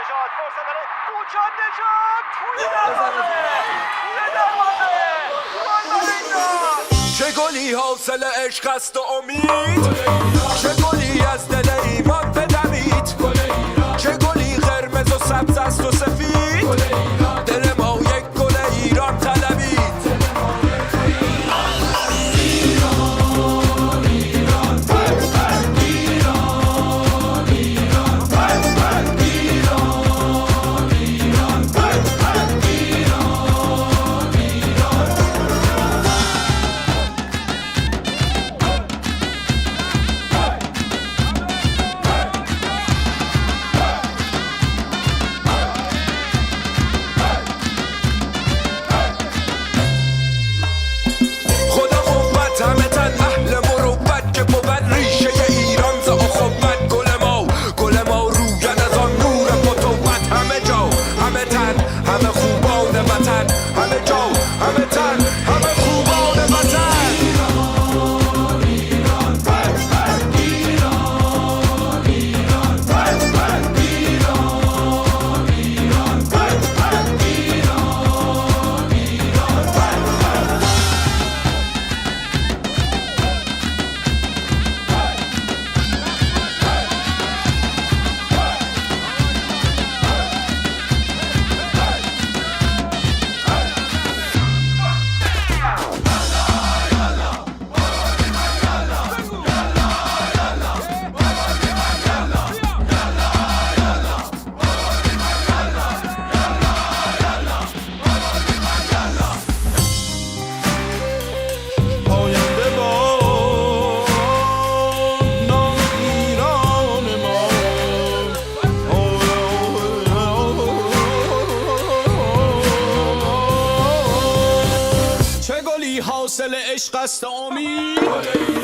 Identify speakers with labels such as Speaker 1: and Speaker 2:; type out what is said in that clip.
Speaker 1: نژاد فرصت داره. کوچان نژاد توی دروازه گل برای ایران.
Speaker 2: چه گلی حاصل عشق است و امید، چه گلی از دل ایمان بدمید، چه گلی قرمز و سبز است و سفید، دل ما یک گل ایران طلبید. همه تن اهل مروت که بود ریشه ایران ز اخوت، گل ما روید از آن نور فتوت. همه جا همه تن همه خوبان وطن، همه جا همه تن همه خوبان وطن.
Speaker 3: حاصل عشق است امید.